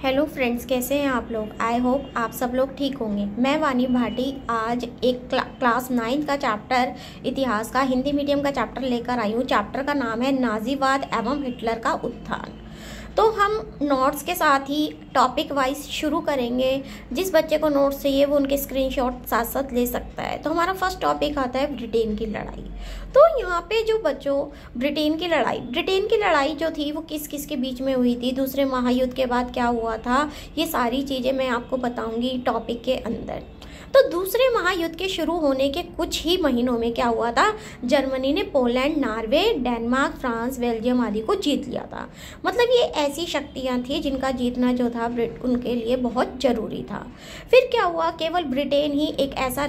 Hello friends, कैसे हैं आप लोग। आई होप आप सब लोग ठीक होंगे। मैं वानी भाटी आज एक क्लास 9 का चैप्टर इतिहास का हिंदी मीडियम का चैप्टर लेकर आई हूँ। चैप्टर का नाम है नाजीवाद एवं हिटलर का उत्थान। तो हम नोट्स के साथ ही टॉपिक वाइज शुरू करेंगे। जिस बच्चे को नोट्स चाहिए वो उनके स्क्रीनशॉट साथ साथ ले सकता है। तो हमारा फर्स्ट टॉपिक आता है ब्रिटेन की लड़ाई। तो यहाँ पे जो बच्चों ब्रिटेन की लड़ाई जो थी वो किस किस के बीच में हुई थी, दूसरे महायुद्ध के बाद क्या हुआ था, ये सारी चीज़ें मैं आपको बताऊंगी टॉपिक के अंदर। तो दूसरे महायुद्ध के शुरू होने के कुछ ही महीनों में क्या हुआ था, जर्मनी ने Poland, Norway, Denmark, France, Belgium आदि को जीत लिया था। मतलब ये ऐसी शक्तियां थी जिनका जीतना जो था उनके लिए बहुत जरूरी था। फिर क्या हुआ, केवल ब्रिटेन ही एक ऐसा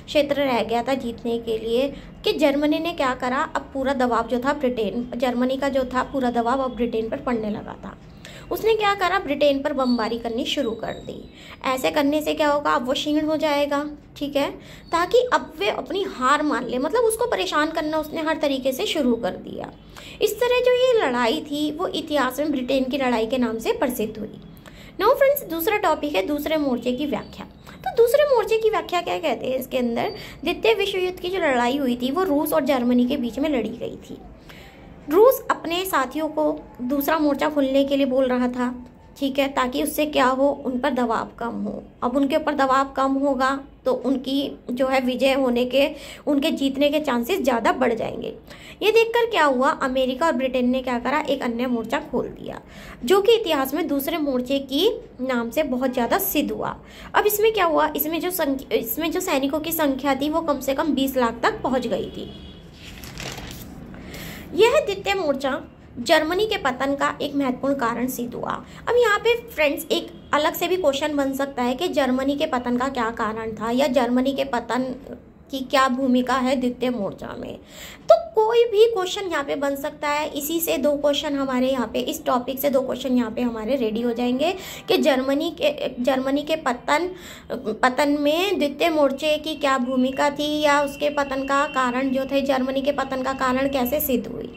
क्षेत्र रह गया था जीतने के लिए कि जर्मनी ने क्या करा, अब पूरा दबाव जो था जर्मनी का जो था पूरा दबाव अब ब्रिटेन पर पड़ने लगा था। उसने क्या करा, ब्रिटेन पर बमबारी करनी शुरू कर दी। ऐसे करने से क्या होगा, अब वो क्षीण हो जाएगा, ठीक है, ताकि अब वे अपनी हार मान ले। मतलब उसको परेशान करना उसने हर तरीके से शुरू कर दिया। इस तरह जो ये लड़ाई थी वो इतिहास में ब्रिटेन की लड़ाई के नाम से प्रसिद्ध हुई। नाउ फ्रेंड्स, दूसरा टॉपिक है दूसरे मोर्चे की व्याख्या। तो दूसरे मोर्चे की व्याख्या क्या कहते हैं, इसके अंदर द्वितीय विश्व युद्ध की जो लड़ाई हुई थी वो रूस और जर्मनी के बीच में लड़ी गई थी। रूस अपने साथियों को दूसरा मोर्चा खोलने के लिए बोल रहा था, ठीक है, ताकि उससे क्या हो, उन पर दबाव कम हो। अब उनके ऊपर दबाव कम होगा तो उनकी जो है विजय होने के, उनके जीतने के चांसेस ज़्यादा बढ़ जाएंगे। ये देखकर क्या हुआ, अमेरिका और ब्रिटेन ने क्या करा, एक अन्य मोर्चा खोल दिया जो कि इतिहास में दूसरे मोर्चे की नाम से बहुत ज़्यादा सिद्ध हुआ। अब इसमें क्या हुआ, इसमें जो सैनिकों की संख्या थी वो कम से कम 20 लाख तक पहुँच गई थी। यह द्वितीय मोर्चा जर्मनी के पतन का एक महत्वपूर्ण कारण सिद्ध हुआ। अब यहाँ पे फ्रेंड्स एक अलग से भी क्वेश्चन बन सकता है कि जर्मनी के पतन का क्या कारण था, या जर्मनी के पतन की क्या भूमिका है द्वितीय मोर्चा में। तो कोई भी क्वेश्चन यहाँ पे बन सकता है। इसी से दो क्वेश्चन हमारे यहाँ पे, इस टॉपिक से दो क्वेश्चन यहाँ पे हमारे रेडी हो जाएंगे कि जर्मनी के पतन में द्वितीय मोर्चे की क्या भूमिका थी, या उसके पतन का कारण जो थे, जर्मनी के पतन का कारण कैसे सिद्ध हुई।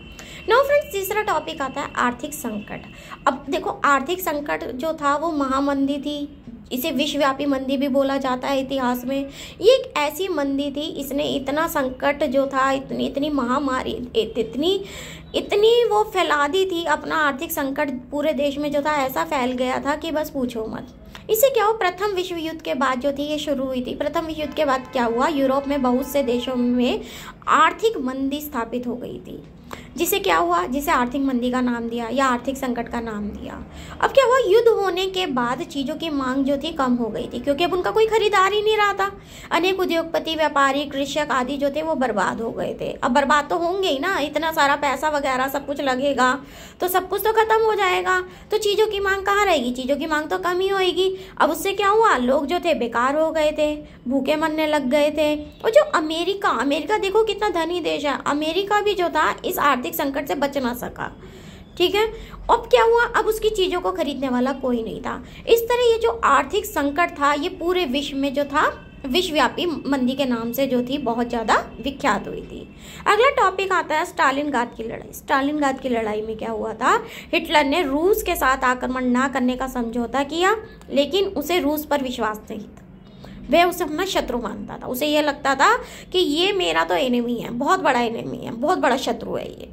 नाउ फ्रेंड्स, तीसरा टॉपिक आता है आर्थिक संकट। अब देखो, आर्थिक संकट जो था वो महामंदी थी। इसे विश्वव्यापी मंदी भी बोला जाता है इतिहास में। ये एक ऐसी मंदी थी, इसने इतना संकट जो था, इतनी महामारी, इतनी वो फैला दी थी, अपना आर्थिक संकट पूरे देश में जो था ऐसा फैल गया था कि बस पूछो मत। इससे क्या हुआ, प्रथम विश्व युद्ध के बाद जो थी ये शुरू हुई थी। प्रथम विश्व युद्ध के बाद क्या हुआ, यूरोप में बहुत से देशों में आर्थिक मंदी स्थापित हो गई थी, जिसे क्या हुआ, जिसे आर्थिक मंदी का नाम दिया या आर्थिक संकट का नाम दिया। अब क्या हुआ, युद्ध होने के बाद चीज़ों की मांग जो थी कम हो गई थी, क्योंकि अब उनका कोई खरीदार ही नहीं रहा था। अनेक उद्योगपति, व्यापारी, कृषक आदि जो थे वो बर्बाद हो गए थे। अब बर्बाद तो होंगे ही ना, इतना सारा पैसा वगैरह सब कुछ लगेगा तो सब कुछ तो खत्म हो जाएगा। तो चीज़ों की मांग कहाँ रहेगी, चीज़ों की मांग तो कम ही होएगी। अब उससे क्या हुआ, लोग जो थे बेकार हो गए थे, भूखे मरने लग गए थे। और जो अमेरिका देखो कितना धनी देश है, अमेरिका भी जो था इस आर्थिक संकट से बच ना सका, ठीक है। अब क्या हुआ, अब उसकी चीजों को खरीदने वाला कोई नहीं था। इस तरह ये जो आर्थिक संकट था ये पूरे विश्व में जो था विश्वव्यापी मंदी के नाम से जो थी बहुत ज्यादा विख्यात हुई थी। अगला टॉपिक आता है स्टालिनग्राद की लड़ाई। स्टालिनग्राद की लड़ाई में क्या हुआ था, हिटलर ने रूस के साथ आक्रमण ना करने का समझौता किया, लेकिन उसे रूस पर विश्वास नहीं था। वह उसे अपना शत्रु मानता था। उसे यह लगता था कि ये मेरा तो एनिमी है, बहुत बड़ा एनिमी है, बहुत बड़ा शत्रु है ये।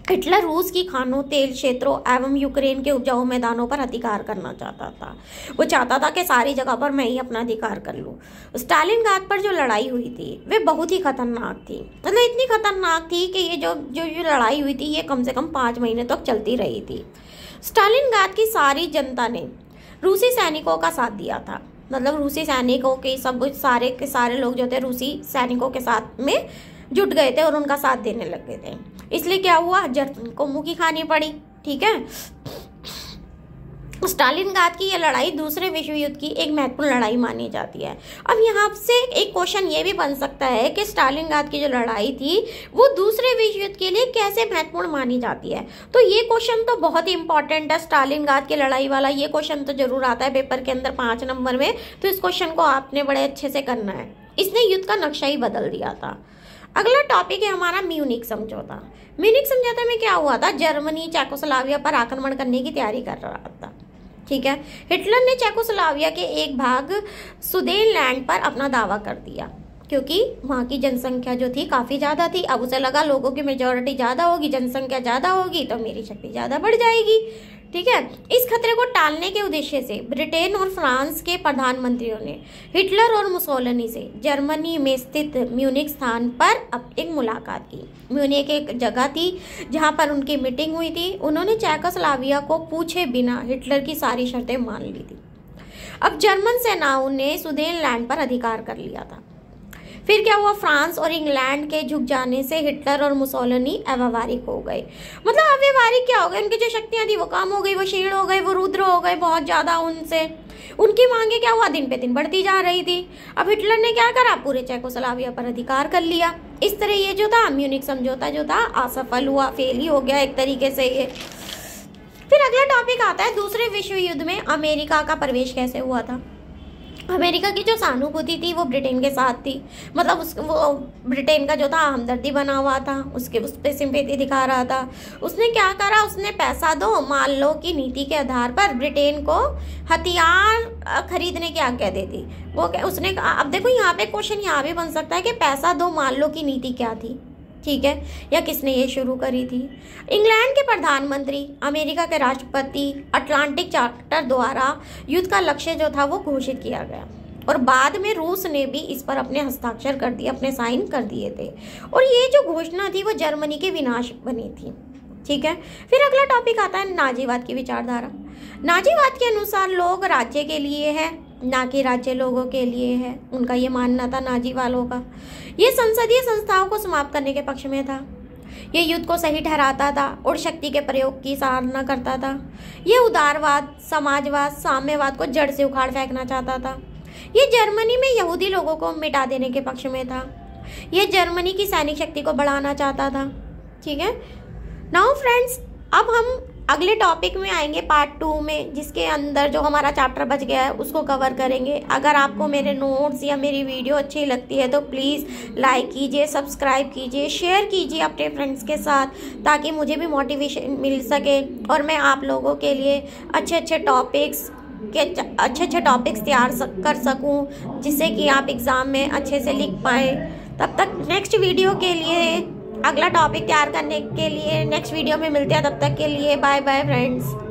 हिटलर रूस की खानों, तेल क्षेत्रों एवं यूक्रेन के उपजाऊ मैदानों पर अधिकार करना चाहता था। वो चाहता था कि सारी जगह पर मैं ही अपना अधिकार कर लूँ। स्टालिनग्राद पर जो लड़ाई हुई थी वे बहुत ही खतरनाक थी। मतलब इतनी खतरनाक थी कि ये जो लड़ाई हुई थी ये कम से कम 5 महीने तक चलती रही थी। स्टालिनग्राद की सारी जनता ने रूसी सैनिकों का साथ दिया था। मतलब रूसी सैनिकों के सारे के सारे लोग जो थे रूसी सैनिकों के साथ में जुट गए थे और उनका साथ देने लग गए थे। इसलिए क्या हुआ, जर्मनी को मुंह की खानी पड़ी, ठीक है। स्टालिनग्राद की यह लड़ाई दूसरे विश्व युद्ध की एक महत्वपूर्ण लड़ाई मानी जाती है। अब यहाँ से एक क्वेश्चन ये भी बन सकता है कि स्टालिनग्राद की जो लड़ाई थी वो दूसरे विश्व युद्ध के लिए कैसे महत्वपूर्ण मानी जाती है। तो ये क्वेश्चन तो बहुत ही इंपॉर्टेंट है, स्टालिनग्राद की लड़ाई वाला ये क्वेश्चन तो जरूर आता है पेपर के अंदर 5 नंबर में। तो इस क्वेश्चन को आपने बड़े अच्छे से करना है। इसने युद्ध का नक्शा ही बदल दिया था। अगला टॉपिक है हमारा म्यूनिक समझौता। म्यूनिक समझौते में क्या हुआ था, जर्मनी चेकोस्लोवाकिया पर आक्रमण करने की तैयारी कर रहा था। ठीक है, हिटलर ने चेकोस्लोवाकिया के एक भाग सुदेनलैंड पर अपना दावा कर दिया, क्योंकि वहाँ की जनसंख्या जो थी काफ़ी ज़्यादा थी। अब उसे लगा लोगों की मेजॉरिटी ज़्यादा होगी, जनसंख्या ज़्यादा होगी तो मेरी शक्ति ज़्यादा बढ़ जाएगी। ठीक है, इस खतरे को टालने के उद्देश्य से ब्रिटेन और फ्रांस के प्रधानमंत्रियों ने हिटलर और मुसोलिनी से जर्मनी में स्थित म्यूनिक स्थान पर अब एक मुलाकात की। म्यूनिक एक जगह थी जहां पर उनकी मीटिंग हुई थी। उन्होंने चेकोस्लोवाकिया को पूछे बिना हिटलर की सारी शर्तें मान ली थी। अब जर्मन सेनाओं ने सुदेनलैंड पर अधिकार कर लिया था। फिर क्या हुआ, फ्रांस और इंग्लैंड के झुक जाने से हिटलर और मुसोलिनी अव्यवहारिक हो गए। मतलब अव्यवहारिक क्या हो गए, उनकी जो शक्तियां थी वो कम हो गई, वो क्षीण हो गए, वो रुद्र हो गए बहुत ज्यादा। उनसे उनकी मांगे क्या हुआ, दिन पे दिन बढ़ती जा रही थी। अब हिटलर ने क्या करा, पूरे चेकोस्लोवाकिया पर अधिकार कर लिया। इस तरह ये जो था म्यूनिक समझौता जो था असफल हुआ, फेल ही हो गया एक तरीके से ये। फिर अगला टॉपिक आता है दूसरे विश्व युद्ध में अमेरिका का प्रवेश कैसे हुआ था। अमेरिका की जो सहानुभूति थी वो ब्रिटेन के साथ थी। मतलब वो ब्रिटेन का जो था हमदर्दी बना हुआ था, उस पर सिंपैथी दिखा रहा था। उसने क्या करा, उसने पैसा दो माल लो की नीति के आधार पर ब्रिटेन को हथियार खरीदने की आज्ञा दे दी। वो उसने, अब देखो यहाँ पे क्वेश्चन यहाँ भी बन सकता है कि पैसा दो माल लो की नीति क्या थी, ठीक है, या किसने ये शुरू करी थी। इंग्लैंड के प्रधानमंत्री, अमेरिका के राष्ट्रपति अटलांटिक चार्टर द्वारा युद्ध का लक्ष्य जो था वो घोषित किया गया, और बाद में रूस ने भी इस पर अपने हस्ताक्षर कर दिए, अपने साइन कर दिए थे। और ये जो घोषणा थी वो जर्मनी के विनाश बनी थी। ठीक है, फिर अगला टॉपिक आता है नाजीवाद की विचारधारा। नाजीवाद के अनुसार लोग राज्य के लिए है, ना कि राज्य लोगों के लिए है। उनका ये मानना था नाजी वालों का। ये संसदीय संस्थाओं को समाप्त करने के पक्ष में था। ये युद्ध को सही ठहराता था और शक्ति के प्रयोग की सराहना करता था। ये उदारवाद, समाजवाद, साम्यवाद को जड़ से उखाड़ फेंकना चाहता था। ये जर्मनी में यहूदी लोगों को मिटा देने के पक्ष में था। ये जर्मनी की सैनिक शक्ति को बढ़ाना चाहता था। ठीक है, नाउ फ्रेंड्स, अब हम अगले टॉपिक में आएंगे पार्ट 2 में, जिसके अंदर जो हमारा चैप्टर बच गया है उसको कवर करेंगे। अगर आपको मेरे नोट्स या मेरी वीडियो अच्छी लगती है तो प्लीज़ लाइक कीजिए, सब्सक्राइब कीजिए, शेयर कीजिए अपने फ्रेंड्स के साथ, ताकि मुझे भी मोटिवेशन मिल सके और मैं आप लोगों के लिए अच्छे अच्छे टॉपिक्स तैयार कर सकूं, जिससे कि आप एग्ज़ाम में अच्छे से लिख पाएँ। तब तक नेक्स्ट वीडियो के लिए, अगला टॉपिक तैयार करने के लिए नेक्स्ट वीडियो में मिलते हैं। तब तक के लिए बाय बाय फ्रेंड्स।